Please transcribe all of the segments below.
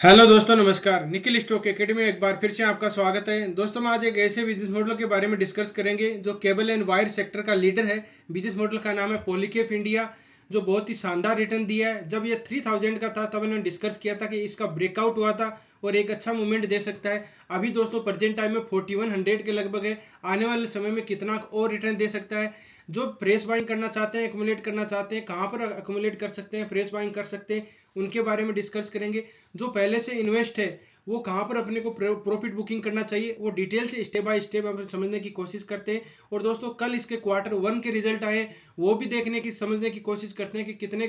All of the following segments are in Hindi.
हेलो दोस्तों, नमस्कार। निखिल स्टॉक एकेडमी में एक बार फिर से आपका स्वागत है। दोस्तों, हम आज एक ऐसे बिजनेस मॉडल के बारे में डिस्कस करेंगे जो केबल एंड वायर सेक्टर का लीडर है। बिजनेस मॉडल का नाम है पॉलीकेप इंडिया, जो बहुत ही शानदार रिटर्न दिया है। जब ये 3000 का था तब इन्होंने डिस्कस किया था कि इसका ब्रेकआउट हुआ था और एक अच्छा मूवमेंट दे सकता है। अभी दोस्तों प्रेजेंट टाइम में 4100 के लगभग है। आने वाले समय में कितना और रिटर्न दे सकता है। जो फ्रेश बाइंग करना चाहते हैं, एक्यूमुलेट करना चाहते हैं, कहाँ पर एक्यूमुलेट कर सकते हैं, फ्रेश बाइंग कर सकते हैं, उनके बारे में डिस्कस करेंगे। जो पहले से इन्वेस्ट है वो कहाँ पर अपने को प्रॉफिट बुकिंग करना चाहिए, वो डिटेल से स्टेप बाय स्टेप हम समझने की कोशिश करते हैं। और दोस्तों, कल इसके Q1 के रिजल्ट आए, वो भी देखने की समझने की कोशिश करते हैं कि कितने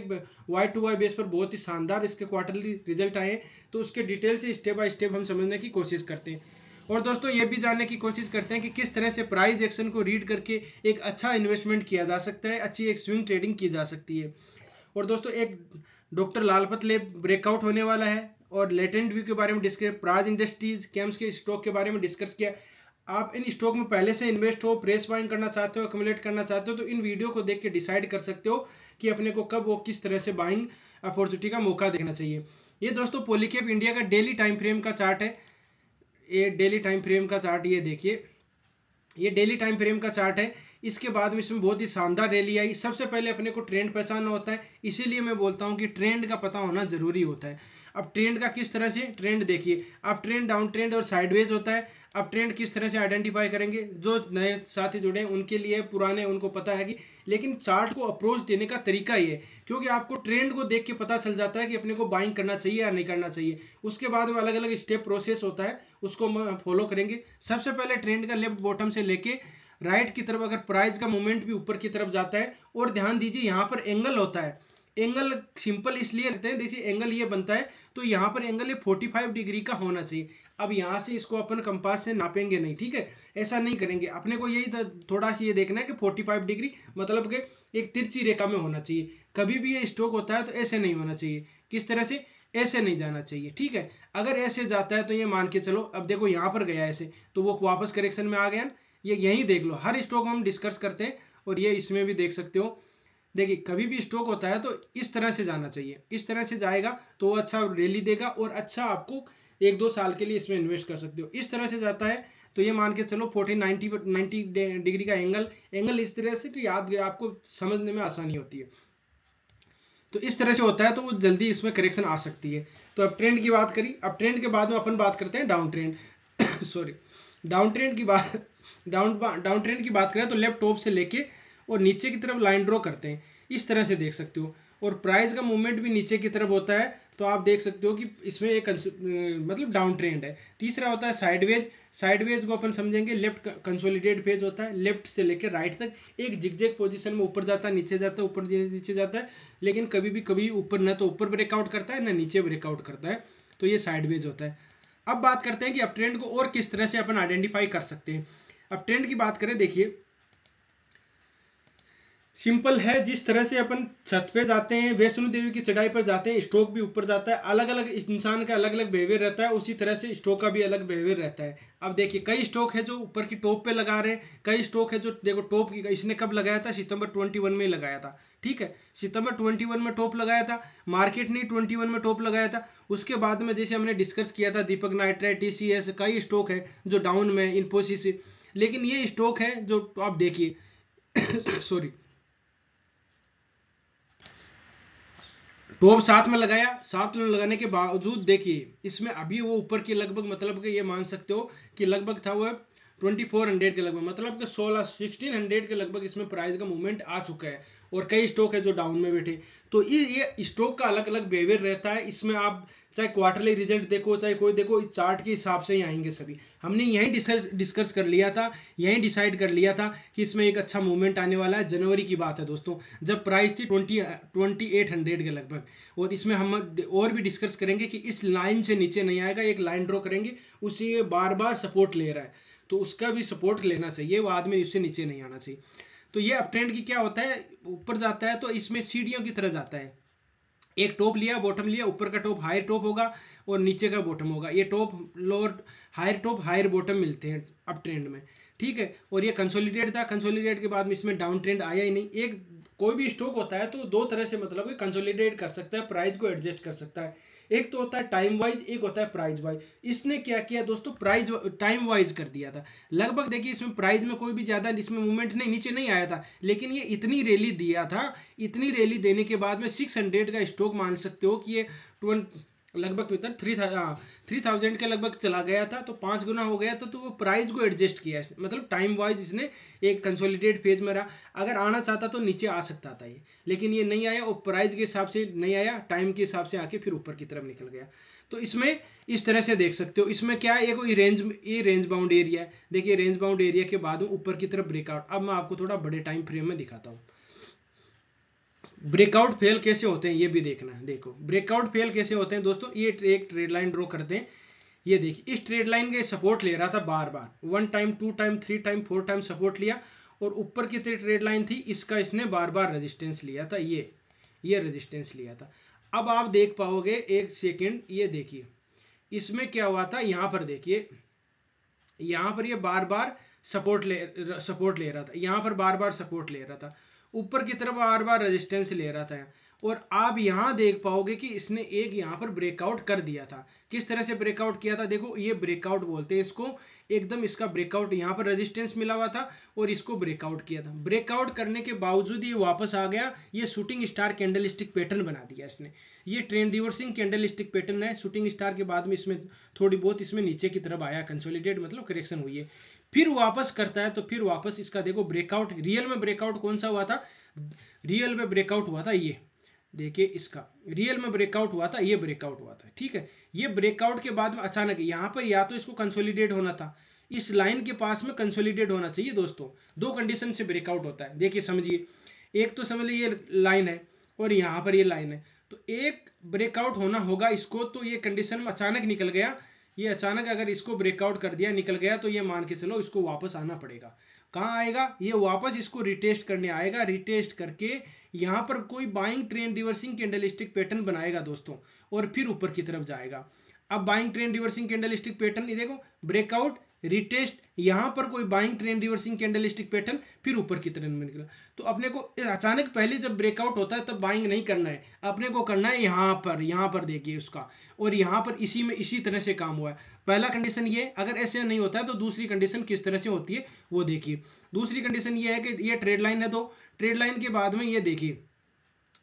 Y2Y बेस पर बहुत ही शानदार इसके क्वार्टरली रिजल्ट आए। तो उसके डिटेल से स्टेप बाय स्टेप हम समझने की कोशिश करते हैं। और दोस्तों, ये भी जानने की कोशिश करते हैं कि किस तरह से प्राइस एक्शन को रीड करके एक अच्छा इन्वेस्टमेंट किया जा सकता है, अच्छी एक स्विंग ट्रेडिंग की जा सकती है। और दोस्तों, एक डॉक्टर लालपत लैब ब्रेकआउट होने वाला है और लेटेंट व्यू के बारे में डिस्कस, प्राज इंडस्ट्रीज केम्स के स्टॉक के बारे में डिस्कस किया। आप इन स्टॉक में पहले से इन्वेस्ट हो, प्रेस बाइंग करना चाहते हो, एक्यूमुलेट करना चाहते हो, तो इन वीडियो को देख के डिसाइड कर सकते हो कि अपने को कब वो किस तरह से बाइंग अपॉर्चुनिटी का मौका देखना चाहिए। ये दोस्तों पॉलीकेप इंडिया का डेली टाइम फ्रेम का चार्ट है। ये डेली टाइम फ्रेम का चार्ट ये देखिए, ये डेली टाइम फ्रेम का चार्ट है। इसके बाद में इसमें बहुत ही शानदार रैली आई। सबसे पहले अपने को ट्रेंड पहचानना होता है, इसीलिए मैं बोलता हूं कि ट्रेंड का पता होना जरूरी होता है। अब ट्रेंड का किस तरह से, ट्रेंड देखिए, अब ट्रेंड डाउन ट्रेंड और साइडवेज होता है। अब ट्रेंड किस तरह से आइडेंटिफाई करेंगे, जो नए साथी जुड़े हैं उनके लिए, पुराने उनको पता है कि, लेकिन चार्ट को अप्रोच देने का तरीका ये है, क्योंकि आपको ट्रेंड को देख के पता चल जाता है कि अपने को बाइंग करना चाहिए या नहीं करना चाहिए। उसके बाद में अलग अलग स्टेप प्रोसेस होता है, उसको हम फॉलो करेंगे। सबसे पहले ट्रेंड का लेफ्ट बॉटम से लेके राइट की तरफ अगर प्राइस का मूवमेंट भी ऊपर की तरफ जाता है, और ध्यान दीजिए यहाँ पर एंगल होता है। एंगल सिंपल इसलिए रहते हैं, देखिए एंगल ये बनता है, तो यहाँ पर एंगल ये 45 डिग्री का होना चाहिए। अब यहाँ से इसको अपन कंपास से नापेंगे नहीं, ठीक है, ऐसा नहीं करेंगे। अपने को यही थोड़ा सा ये देखना है कि 45 डिग्री मतलब कि एक तिरछी रेखा में होना चाहिए। कभी भी ये स्टॉक होता है तो ऐसे नहीं होना चाहिए। किस तरह से, ऐसे नहीं जाना चाहिए, ठीक है। अगर ऐसे जाता है तो ये मान के चलो, अब देखो यहाँ पर गया ऐसे, तो वो वापस करेक्शन में आ गया। ये यही देख लो, हर स्टॉक हम डिस्कस करते हैं, और ये इसमें भी देख सकते हो। देखिए, कभी भी स्टॉक होता है तो इस तरह से जाना चाहिए, इस तरह से जाएगा तो वो अच्छा रैली देगा और अच्छा आपको 1-2 साल के लिए इसमें इन्वेस्ट कर सकते हो। इस तरह से जाता है तो ये मान के चलो 90 डिग्री का एंगल, एंगल इस तरह से कि याद आपको समझने में आसानी होती है। तो इस तरह से होता है तो वो जल्दी इसमें करेक्शन आ सकती है। तो अब ट्रेंड की बात करी, अब ट्रेंड के बाद में अपन बात करते हैं down trend sorry, down trend की बात, डाउन ट्रेंड की बात करें तो लेफ्ट टॉप से लेके और नीचे की तरफ लाइन ड्रॉ करते हैं, इस तरह से देख सकते हो। और प्राइस का मूवमेंट भी नीचे की तरफ होता है, तो आप देख सकते हो कि इसमें एक मतलब डाउन ट्रेंड है। तीसरा होता है साइडवेज। साइडवेज को अपन समझेंगे, लेफ्ट कंसोलिडेट फेज होता है, लेफ्ट से लेकर राइट तक एक जिगजैग पोजीशन में ऊपर जाता है, नीचे जाता है, ऊपर नीचे जाता है, लेकिन कभी भी कभी ऊपर ना तो ऊपर ब्रेकआउट करता है ना नीचे ब्रेकआउट करता है, तो ये साइडवेज होता है। अब बात करते हैं कि अब ट्रेंड को और किस तरह से अपन आइडेंटिफाई कर सकते हैं। अब ट्रेंड की बात करें, देखिए सिंपल है, जिस तरह से अपन छत पे जाते हैं, वैष्णो देवी की चढ़ाई पर जाते हैं, स्टॉक भी ऊपर जाता है, अलग अलग इंसान का अलग अलग बिहेवियर रहता है, उसी तरह से स्टॉक का भी अलग बिहेवियर रहता है। अब देखिए, कई स्टॉक है जो ऊपर की टॉप पे लगा रहे हैं, कई स्टॉक है जो देखो टॉप की, इसने कब लगाया था, सितंबर 21 में लगाया था, ठीक है, सितंबर 21 में टॉप लगाया था, मार्केट ने 21 में टॉप लगाया था। उसके बाद में जैसे हमने डिस्कस किया था, दीपक नाइट्राइट, TCS, कई स्टॉक है जो डाउन में, इन्फोसिस, लेकिन ये स्टॉक है जो आप देखिए सॉरी, टॉप साथ में लगाया, साथ में लगाने के बावजूद देखिए इसमें अभी वो ऊपर की लगभग, मतलब कि ये मान सकते हो कि लगभग था वो 2400 के लगभग, मतलब कि 1600 के लगभग इसमें प्राइस का मूवमेंट आ चुका है। और कई स्टॉक है जो डाउन में बैठे। तो ये स्टॉक का अलग अलग बिहेवियर रहता है। इसमें आप चाहे क्वार्टरली रिजल्ट देखो, चाहे कोई देखो, इस चार्ट के हिसाब से ही आएंगे सभी। हमने यही डिस्कस कर लिया था, यही डिसाइड कर लिया था कि इसमें एक अच्छा मूवमेंट आने वाला है। जनवरी की बात है दोस्तों, जब प्राइस थी 2800 के लगभग। और इसमें हम और भी डिस्कस करेंगे कि इस लाइन से नीचे नहीं आएगा, एक लाइन ड्रॉ करेंगे, उसी बार बार सपोर्ट ले रहा है, तो उसका भी सपोर्ट लेना चाहिए, वो आदमी उससे नीचे नहीं आना चाहिए। तो ये अप ट्रेंड की क्या होता है, ऊपर जाता है तो इसमें सीढ़ियों की तरह जाता है, एक टॉप लिया, बॉटम लिया, ऊपर का टॉप हायर टॉप होगा और नीचे का बॉटम होगा। ये top lower, higher top higher bottom मिलते हैं अप ट्रेंड में, ठीक है। और ये कंसोलिडेट था, कंसोलिडेट के बाद में इसमें डाउन ट्रेंड आया ही नहीं, एक कोई भी स्टॉक होता है तो दो तरह से मतलब कंसोलिडेट कर सकता है, प्राइस को एडजस्ट कर सकता है। एक तो होता है टाइम वाइज, एक होता है प्राइस वाइज। इसने क्या किया दोस्तों, प्राइस टाइम वाइज कर दिया था। लगभग देखिए इसमें प्राइस में कोई भी ज्यादा इसमें मूवमेंट नहीं, नीचे नहीं आया था, लेकिन ये इतनी रैली दिया था। इतनी रैली देने के बाद में 600 का स्टॉक मान सकते हो कि ये लगभग मतलब 3000 के लगभग चला गया था, तो 5 गुना हो गया था। तो वो प्राइस को एडजस्ट किया मतलब टाइम वाइज इसने एक कंसोलिडेट फेज में रहा। अगर आना चाहता तो नीचे आ सकता था ये, लेकिन ये नहीं आया, और प्राइस के हिसाब से नहीं आया, टाइम के हिसाब से आके फिर ऊपर की तरफ निकल गया। तो इसमें इस तरह से देख सकते हो। इसमें क्या है, ये रेंज बाउंड एरिया है। देखिए रेंज बाउंड एरिया के बाद ऊपर की तरफ ब्रेकआउट। अब मैं आपको थोड़ा बड़े टाइम फ्रेम में दिखाता हूँ ब्रेकआउट फेल कैसे होते हैं, ये भी देखना है। देखो ब्रेकआउट फेल कैसे होते हैं दोस्तों, ये एक ट्रेड लाइन ड्रॉ करते हैं। ये देखिए इस ट्रेड लाइन के सपोर्ट ले रहा था बार बार, 1 time 2 time 3 time 4 time support लिया, और ऊपर की ट्रेड लाइन थी, इसका इसने बार बार रेजिस्टेंस लिया था, ये रेजिस्टेंस लिया था। अब आप देख पाओगे, एक सेकेंड, ये देखिए इसमें क्या हुआ था। यहां पर देखिए, यहां पर ये बार बार सपोर्ट ले रहा था, यहां पर बार बार सपोर्ट ले रहा था, ऊपर की तरफ बार बार रेजिस्टेंस ले रहा था। और आप यहां देख पाओगे कि इसने एक यहां पर ब्रेकआउट कर दिया था। किस तरह से ब्रेकआउट किया था, देखो ये ब्रेकआउट बोलते हैं इसको, एकदम इसका ब्रेकआउट, यहां पर रेजिस्टेंस मिला हुआ था और इसको ब्रेकआउट किया था। ब्रेकआउट करने के बावजूद ये वापस आ गया, ये शूटिंग स्टार कैंडलस्टिक पैटर्न बना दिया इसने। ये ट्रेंड रिवर्सिंग कैंडलस्टिक पैटर्न है। शूटिंग स्टार के बाद में इसमें थोड़ी बहुत इसमें नीचे की तरफ आया, कंसोलिडेट मतलब करेक्शन हुई है, फिर वापस करता है। तो फिर वापस इसका देखो ब्रेकआउट, रियल में ब्रेकआउट कौन सा हुआ था, रियल में ब्रेकआउट हुआ था ये, देखिए इसका रियल में ब्रेकआउट हुआ था, ये ब्रेकआउट हुआ था, ठीक है। ये ब्रेकआउट के बाद में अचानक यहां पर या तो इसको कंसोलिडेट होना था, इस लाइन के पास में कंसोलिडेट होना चाहिए दोस्तों। दो कंडीशन से ब्रेकआउट होता है, देखिए समझिए। एक तो समझ लीजिए ये लाइन है और यहां पर ये लाइन है, तो एक ब्रेकआउट होना होगा इसको, तो ये कंडीशन में अचानक निकल गया। ये अचानक अगर इसको ब्रेकआउट कर दिया, निकल गया, तो ये मान के चलो इसको वापस आना पड़ेगा। कहां आएगा, ये वापस इसको रिटेस्ट करने आएगा। रिटेस्ट करके यहां पर कोई buying trend reversing candlestick pattern बनाएगा दोस्तों, और फिर ऊपर की तरफ जाएगा। अब buying trend reversing candlestick pattern, ये देखो ब्रेकआउट, रिटेस्ट, यहां पर कोई buying trend reversing candlestick pattern, फिर ऊपर की तरफ निकला। तो अपने को अचानक पहले जब ब्रेकआउट होता है तब बाइंग नहीं करना है, अपने को करना है यहां पर देखिए उसका, और यहां पर इसी में इसी तरह से काम हुआ है। पहला कंडीशन ये, अगर ऐसे नहीं होता है तो दूसरी कंडीशन किस तरह से होती है वो देखिए। दूसरी कंडीशन ये है कि ये ट्रेड लाइन है, दो ट्रेड लाइन के बाद में ये देखिए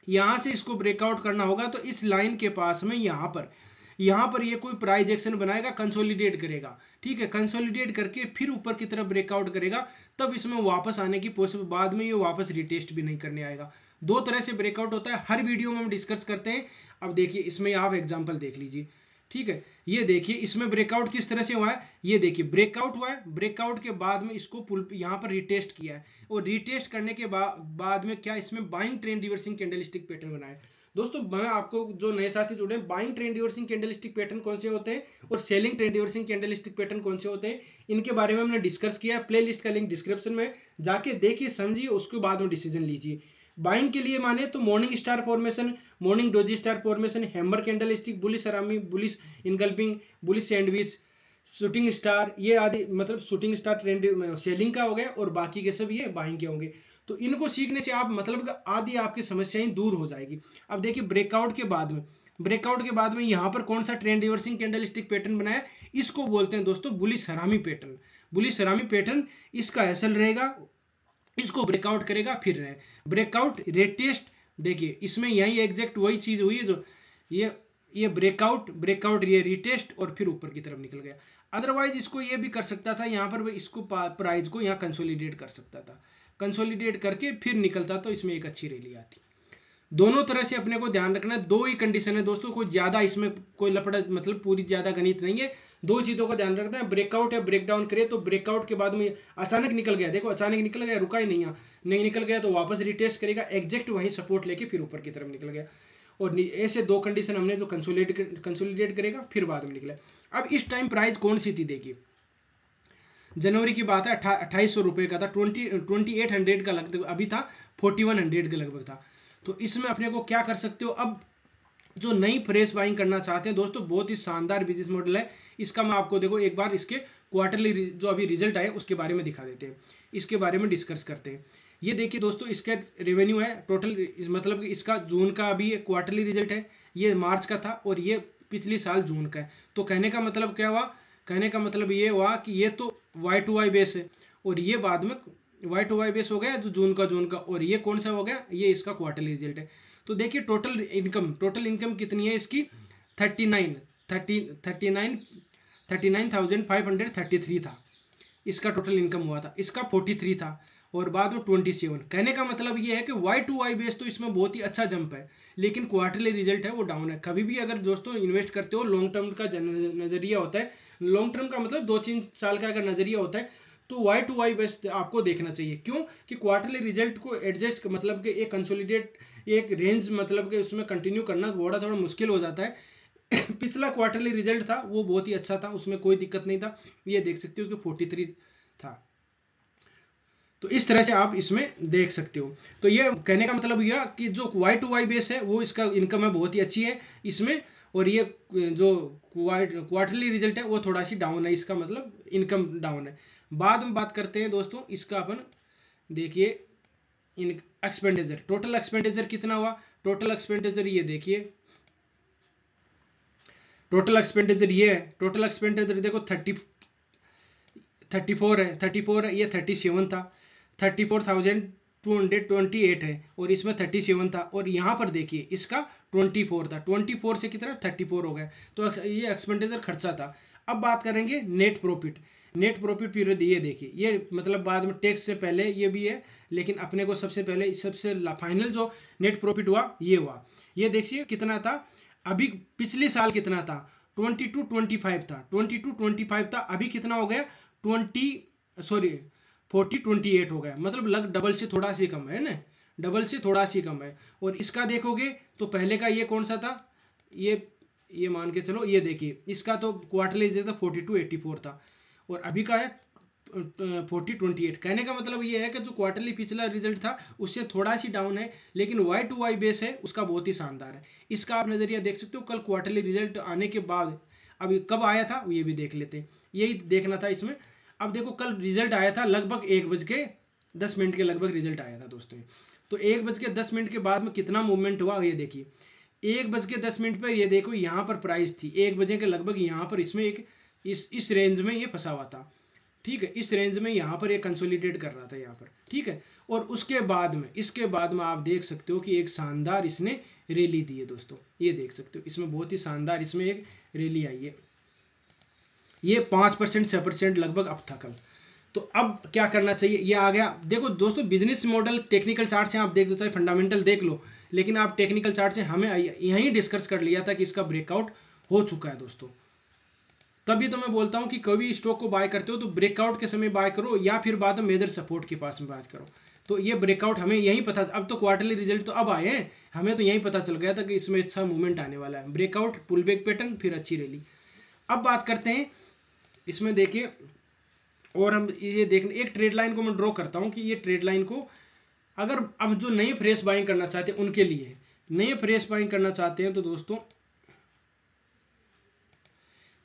यहां से इसको ब्रेकआउट करना होगा, तो इस लाइन के पास में यहां पर ये कोई प्राइस एक्शन बनाएगा, कंसोलिडेट करेगा, ठीक है। कंसोलिडेट करके फिर ऊपर की तरफ ब्रेकआउट करेगा, तब इसमें वापस आने की पॉसिबल, बाद में ये वापस रिटेस्ट भी नहीं करने आएगा। दो तरह से ब्रेकआउट होता है, हर वीडियो में हम डिस्कस करते हैं। अब देखिए इसमें आप एग्जांपल देख लीजिए, ठीक है। ये देखिए इसमें ब्रेकआउट किस तरह से हुआ है, ये देखिए ब्रेकआउट हुआ है, ब्रेकआउट के बाद में इसको पुल यहां पर रिटेस्ट किया है, और रिटेस्ट करने के बाद में क्या इसमें buying trend reversing candlestick pattern बनाया है। दोस्तों मैं आपको, जो नए साथी जुड़े हैं, buying trend reversing candlestick pattern कौन से होते हैं और selling trend reversing candlestick pattern कौन से होते हैं, इनके बारे में हमने डिस्कस किया है। प्लेलिस्ट का लिंक डिस्क्रिप्शन में जाके देखिए, समझिए, उसके बाद में डिसीजन लीजिए। बाइंग के लिए माने तो morning star formation, morning doji star formation, hammer candlestick, bullish harami, bullish engulfing, bullish sandwich, shooting star, ये आदि मतलब शूटिंग स्टार ट्रेंड सेलिंग का हो गया, और बाकी के सब ये बाइंग के होंगे। तो इनको सीखने से आप मतलब आदि आपकी समस्याएं दूर हो जाएगी। अब देखिए ब्रेकआउट के बाद में यहां पर कौन सा ट्रेंड रिवर्सिंग कैंडलस्टिक पैटर्न बनाया, इसको बोलते हैं दोस्तों बुलिश हरामी पैटर्न। बुलिश हरामी पैटर्न इसका एसल रहेगा, इसको ब्रेकआउट करेगा, फिर रहे ब्रेकआउट रिटेस्ट। देखिए इसमें यही एग्जैक्ट वही चीज हुई है, जो ये ब्रेकआउट ये रिटेस्ट, और फिर ऊपर की तरफ निकल गया। अदरवाइज इसको ये भी कर सकता था, यहां पर इसको प्राइस को यहाँ कंसोलिडेट कर सकता था, कंसोलिडेट करके फिर निकलता, तो इसमें एक अच्छी रैली आती। दोनों तरह से अपने को ध्यान रखना है। दो ही कंडीशन है दोस्तों, कोई ज्यादा इसमें कोई लफड़ा मतलब पूरी ज्यादा गणित नहीं है। दो चीजों का ध्यान रखना है, ब्रेकआउट या ब्रेकडाउन करे, तो ब्रेकआउट के बाद में अचानक निकल गया, देखो अचानक निकल गया, रुका ही नहीं निकल गया, तो वापस रिटेस्ट करेगा, एग्जैक्ट वही सपोर्ट लेके फिर ऊपर की तरफ निकल गया। और ऐसे दो कंडीशन हमने जो कंसोलिडेट करेगा फिर बाद में निकला। अब इस टाइम प्राइस कौन सी थी, देखिए जनवरी की बात है, 2800 रुपए का था, 2800 का लगभग अभी था, 4100 के लगभग था। तो इसमें अपने को क्या कर सकते हो, अब जो नई फ्रेश बाइंग करना चाहते हैं दोस्तों, बहुत ही शानदार बिजनेस मॉडल है इसका। मैं आपको देखो एक बार इसके क्वार्टरली जो अभी रिजल्ट आए उसके बारे में दिखा देते हैं, इसके बारे में डिस्कस करते हैं। ये देखिए दोस्तों, इसका रेवेन्यू है टोटल, मतलब कि इसका जून का अभी क्वार्टरली रिजल्ट है, ये मार्च का था और ये पिछले साल जून का है। तो कहने का मतलब क्या हुआ, कहने का मतलब ये हुआ कि ये तो वाई टू वाई बेस है और ये बाद में वाई टू वाई बेस हो गया जो जून का, और ये कौन सा हो गया, ये इसका क्वार्टरली रिजल्ट है। तो देखिए टोटल इनकम कितनी है इसकी, 39,533 था इसका टोटल इनकम हुआ था, इसका 43 था और बाद में 27। कहने का मतलब ये है कि वाई टू वाई बेस तो इसमें बहुत ही अच्छा जंप है, लेकिन क्वार्टरली रिजल्ट है वो डाउन है। कभी भी अगर दोस्तों इन्वेस्ट करते हो, लॉन्ग टर्म का नजरिया होता है, लॉन्ग टर्म का मतलब 2-3 साल का अगर नजरिया होता है, तो वाई टू वाई बेस आपको देखना चाहिए। क्यों कि क्वार्टरली रिजल्ट को एडजस्ट, मतलब कि एक कंसोलिडेट एक रेंज, मतलब कि उसमें कंटिन्यू करना थोड़ा मुश्किल हो जाता है। पिछला क्वार्टरली रिजल्ट था वो बहुत ही अच्छा था, उसमें कोई दिक्कत नहीं था, ये देख सकते हो उसको 43 था। तो इस तरह से आप इसमें देख सकते हो। तो ये कहने का मतलब यह कि जो वाई टू वाई बेस है वो इसका इनकम है बहुत ही अच्छी है इसमें, और ये जो क्वार्टरली रिजल्ट है वो थोड़ा सी डाउन है, इसका मतलब इनकम डाउन है। बाद में बात करते हैं दोस्तों इसका, अपन देखिए इन एक्सपेंडिचर, टोटल एक्सपेंडिचर कितना हुआ, टोटल एक्सपेंडिचर ये देखिए, टोटल एक्सपेंडिचर ये है, टोटल एक्सपेंडिचर देखो 34 है, 34 है, ये 37 था, 34,228 है और इसमें 37 था, और यहाँ पर देखिए इसका 24 था, 24 से कितना 34 हो गया। तो ये एक्सपेंडिचर खर्चा था। अब बात करेंगे net profit, net profit period, ये देखिए ये मतलब बाद में टैक्स से पहले ये भी है, लेकिन अपने को सबसे पहले सबसे फाइनल जो नेट प्रॉफिट हुआ ये हुआ, ये देखिए कितना था, अभी पिछले साल कितना था 22-25 था, 22-25 था, अभी कितना हो गया 40-28 हो गया, मतलब लग डबल से थोड़ा सी कम है ना, डबल से थोड़ा सी कम है। और इसका देखोगे तो पहले का ये कौन सा था, ये मान के चलो, ये देखिए इसका तो क्वार्टरली था 42-84 था और अभी का है 40-28। कहने का मतलब ये है कि जो क्वार्टरली पिछला रिजल्ट था उससे थोड़ा सी डाउन है, लेकिन वाई टू वाई बेस है उसका बहुत ही शानदार है। इसका आप नजरिया देख सकते हो, कल क्वार्टरली रिजल्ट आने के बाद अभी कब आया था ये भी देख लेते हैं, यही देखना था इसमें। अब देखो कल रिजल्ट आया था लगभग 1:10 के लगभग रिजल्ट आया था दोस्तों। तो 1:10 के बाद में कितना मूवमेंट हुआ ये देखिए, 1:10 पर ये देखो यहाँ पर प्राइस थी 1 बजे के लगभग, यहाँ पर इसमें एक इस रेंज में ये फंसा हुआ था, ठीक है, इस रेंज में यहाँ पर ये कंसोलिडेट कर रहा था यहाँ पर, ठीक है। और उसके बाद में इसके बाद में आप देख सकते हो कि एक शानदार इसने रैली दी है दोस्तों, ये देख सकते हो इसमें बहुत ही शानदार इसमें एक रैली आई है, ये 5% 6% लगभग अप था कल। तो अब क्या करना चाहिए, ये आ गया। देखो दोस्तों बिजनेस मॉडल टेक्निकल चार्ट से आप देख दो, चाहे फंडामेंटल देख लो, लेकिन आप टेक्निकल चार्ट से हमें यहीं डिस्कस कर लिया था कि इसका ब्रेकआउट हो चुका है दोस्तों। तभी तो मैं बोलता हूं कि कभी स्टॉक को बाय करते हो तो ब्रेकआउट के समय बाय करो या फिर बाद में मेजर सपोर्ट के पास में बाय करो। तो ये ब्रेकआउट हमें यहीं पता, अब तो क्वार्टरली रिजल्ट तो अब आए हैं, हमें तो यहीं पता चल गया था कि इसमें अच्छा मूवमेंट आने वाला है, ब्रेकआउट पुल बैक पैटर्न फिर अच्छी रैली। अब बात करते हैं इसमें देखिए, और हम ये देखने एक ट्रेड लाइन को मैं ड्रॉ करता हूं कि ये ट्रेड लाइन को अगर अब जो नए फ्रेश बाइंग करना चाहते हैं उनके लिए, नए फ्रेश बाइंग करना चाहते हैं तो दोस्तों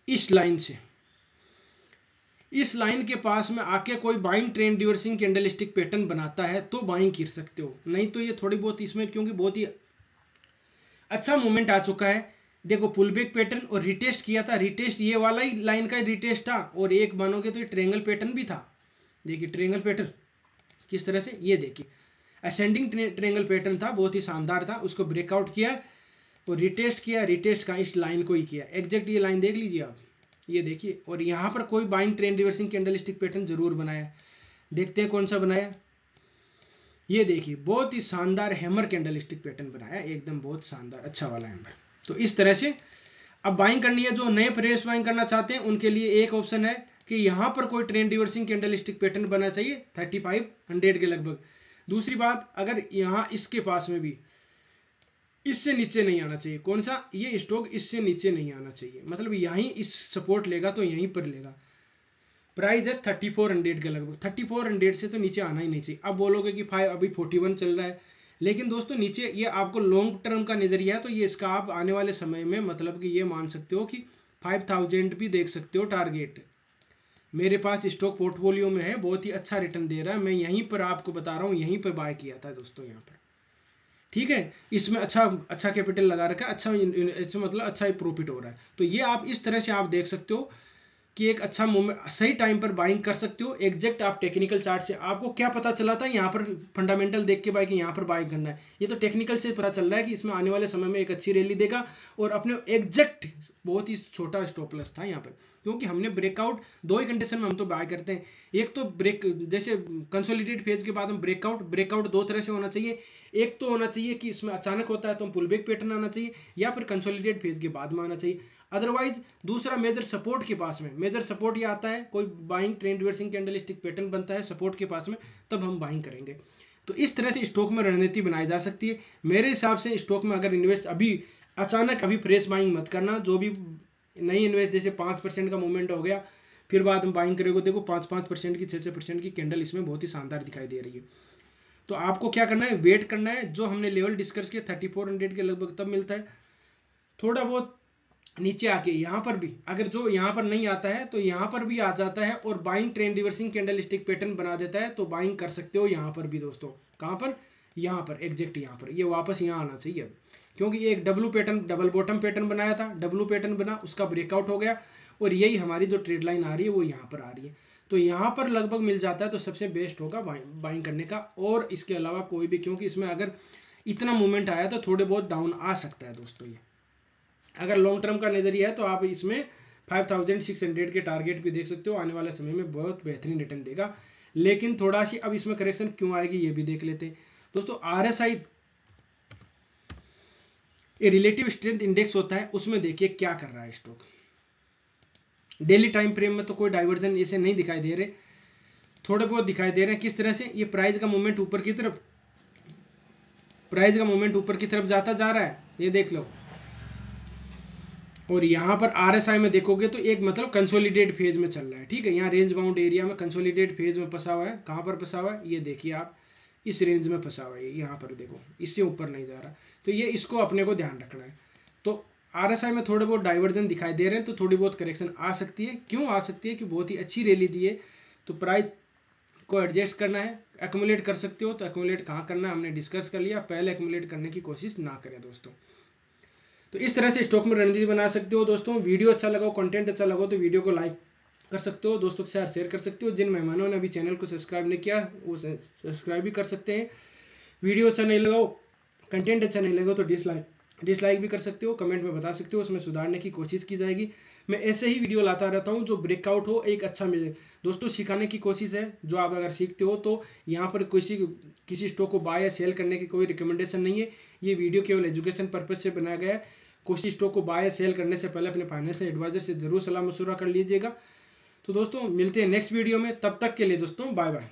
इस लाइन से, इस लाइन के पास में आके कोई buying trend reversing candlestick pattern बनाता है तो बाइंग कर सकते हो, नहीं तो ये थोड़ी बहुत इसमें क्योंकि बहुत ही अच्छा मूवमेंट आ चुका है। देखो पुल बैक पैटर्न और रिटेस्ट किया था, रिटेस्ट ये वाला ही लाइन का रिटेस्ट था, और एक मानोगे तो ये ट्रायंगल पैटर्न भी था। देखिए ट्रायंगल पैटर्न किस तरह से, ये देखिए असेंडिंग ट्रायंगल पैटर्न था, बहुत ही शानदार था, उसको ब्रेकआउट किया और रिटेस्ट किया, रिटेस्ट का इस लाइन को ही किया, एग्जैक्ट ये लाइन देख लीजिए आप, ये देखिए। और यहाँ पर कोई buying trend reversing candlestick pattern जरूर बनाया, देखते हैं कौन सा बनाया, ये देखिए बहुत ही शानदार हैमर कैंडलस्टिक पैटर्न बनाया, एकदम बहुत शानदार अच्छा वाला हैमर। तो इस तरह से अब बाइंग करनी है, जो नए फ्रेश बाइंग करना चाहते हैं उनके लिए एक ऑप्शन है कि यहाँ पर कोई ट्रेंड रिवर्सिंग कैंडलस्टिक पैटर्न बना चाहिए 3500 के लगभग। दूसरी बात, अगर यहाँ इसके पास में भी इससे नीचे नहीं आना चाहिए, कौन सा, ये स्टॉक इससे नीचे नहीं आना चाहिए, मतलब यहीं इस सपोर्ट लेगा तो यहीं पर लेगा। प्राइस है 3400 के लगभग, 3400 से तो नीचे आना ही नहीं चाहिए। अब बोलोगे कि अभी 41 चल रहा है, लेकिन दोस्तों नीचे ये आपको लॉन्ग टर्म का नजरिया है, तो ये इसका आप आने वाले समय में मतलब कि ये मान सकते हो कि 5000 भी देख सकते हो टारगेट, मेरे पास स्टॉक पोर्टफोलियो में है, बहुत ही अच्छा रिटर्न दे रहा है। मैं यहीं पर आपको बता रहा हूँ, यहीं पर बाय किया था दोस्तों यहाँ पर, ठीक है। इसमें अच्छा कैपिटल लगा रखा है, अच्छा इसमें मतलब अच्छा ही प्रॉफिट हो रहा है। तो ये आप इस तरह से आप देख सकते हो कि एक अच्छा मोमेंट, सही टाइम पर बाइंग कर सकते हो। एग्जैक्ट आप टेक्निकल चार्ट से आपको क्या पता चला था यहाँ पर फंडामेंटल देख के बाय कि यहाँ पर बाइंग करना है, ये तो टेक्निकल से पता चल रहा है कि इसमें आने वाले समय में एक अच्छी रैली देगा। और अपने एग्जैक्ट बहुत ही छोटा स्टॉप लॉस था यहाँ पर, क्योंकि हमने ब्रेकआउट, दो ही कंडीशन में हम तो बाय करते हैं। एक तो ब्रेक, जैसे कंसोलिडेट फेज के बाद हम ब्रेकआउट दो तरह से होना चाहिए। एक तो होना चाहिए कि इसमें अचानक होता है तो हम पुल बैक पैटर्न आना चाहिए, या फिर कंसोलिडेट फेज के बाद में आना चाहिए। अदरवाइज दूसरा मेजर सपोर्ट के पास में, मेजर सपोर्ट ये आता है, कोई buying trend reversing candlestick pattern बनता है सपोर्ट के पास में, तब हम बाइंग करेंगे। तो इस तरह से स्टॉक में रणनीति बनाई जा सकती है। मेरे हिसाब से स्टॉक में अगर इन्वेस्ट अभी अचानक अभी फ्रेश बाइंग मत करना। जो भी नई इन्वेस्ट, जैसे 5% का मूवमेंट हो गया, फिर बाद में बाइंग करेगा, देखो 5% की 6% की कैंडल इसमें बहुत ही शानदार दिखाई दे रही है। तो आपको क्या करना है, वेट करना है। जो हमने लेवल डिस्कस किया 3400 के लगभग तब मिलता है। थोड़ा बहुत नीचे आके यहाँ पर भी अगर जो यहाँ पर नहीं आता है तो यहाँ पर भी आ जाता है और buying trend reversing candle stick pattern बना देता है, तो बाइंग कर सकते हो यहाँ पर भी दोस्तों। कहाँ पर, यहाँ पर एग्जैक्ट यहाँ पर, ये वापस यहाँ आना चाहिए अब, क्योंकि ये एक W pattern, double bottom pattern बनाया था, डब्लू पैटर्न बना, उसका ब्रेकआउट हो गया, और यही हमारी जो ट्रेड लाइन आ रही है वो यहाँ पर आ रही है। तो यहाँ पर लगभग मिल जाता है तो सबसे बेस्ट होगा बाइंग करने का। और इसके अलावा कोई भी, क्योंकि इसमें अगर इतना मूवमेंट आया तो थोड़े बहुत डाउन आ सकता है दोस्तों। ये अगर लॉन्ग टर्म का नजरिया है तो आप इसमें 5600 के टारगेट भी देख सकते हो, आने वाले समय में बहुत बेहतरीन रिटर्न देगा। लेकिन थोड़ा सी अब इसमें करेक्शन क्यों आएगी ये भी देख लेते हैं दोस्तों। RSI ये रिलेटिव स्ट्रेंथ इंडेक्स होता है, उसमें देखिए क्या कर रहा है स्टॉक। डेली टाइम फ्रेम में तो कोई डाइवर्जन ऐसे नहीं दिखाई दे रहे, थोड़े बहुत दिखाई दे रहे हैं। किस तरह से, ये प्राइस का मूवमेंट ऊपर की तरफ, प्राइस का मूवमेंट ऊपर की तरफ जाता जा रहा है, ये देख लो। और यहाँ पर RSI में देखोगे तो एक मतलब कंसोलिडेट फेज में चल रहा है, ठीक है। यहाँ रेंज बाउंड एरिया में कंसोलिडेट फेज में फंसा हुआ है। कहाँ पर फंसा हुआ है, ये देखिए आप, इस रेंज में फंसा हुआ है, यहाँ पर देखो, इससे ऊपर नहीं जा रहा। तो ये इसको अपने को ध्यान रखना है। तो RSI में थोड़े बहुत डाइवर्जन दिखाई दे रहे हैं, तो थोड़ी बहुत करेक्शन आ सकती है। क्यों आ सकती है कि बहुत ही अच्छी रैली दी है, तो प्राइस को एडजस्ट करना है। एक्यूमुलेट कर सकते हो तो एक्यूमुलेट कहाँ करना है हमने डिस्कस कर लिया, पहले एक्यूमुलेट करने की कोशिश ना करें दोस्तों। तो इस तरह से स्टॉक में रणनीति बना सकते हो दोस्तों। वीडियो अच्छा लगा, कंटेंट अच्छा लगा तो वीडियो को लाइक कर सकते हो, दोस्तों के साथ शेयर कर सकते हो। जिन मेहमानों ने अभी चैनल को सब्सक्राइब नहीं किया वो सब्सक्राइब भी कर सकते हैं। वीडियो अच्छा नहीं लगा, कंटेंट अच्छा नहीं लगा तो डिसलाइक भी कर सकते हो, कमेंट में बता सकते हो, उसमें सुधारने की कोशिश की जाएगी। मैं ऐसे ही वीडियो लाता रहता हूँ जो ब्रेकआउट हो, एक अच्छा मिले दोस्तों। सिखाने की कोशिश है, जो आप अगर सीखते हो तो यहाँ पर किसी स्टॉक को बाय या सेल करने की कोई रिकमेंडेशन नहीं है। ये वीडियो केवल एजुकेशन पर्पज से बनाया गया है। किसी स्टॉक को बाय या सेल करने से पहले अपने फाइनेंशियल एडवाइजर से जरूर सलाह मशवरा कर लीजिएगा। तो दोस्तों मिलते हैं नेक्स्ट वीडियो में, तब तक के लिए दोस्तों बाय बाय।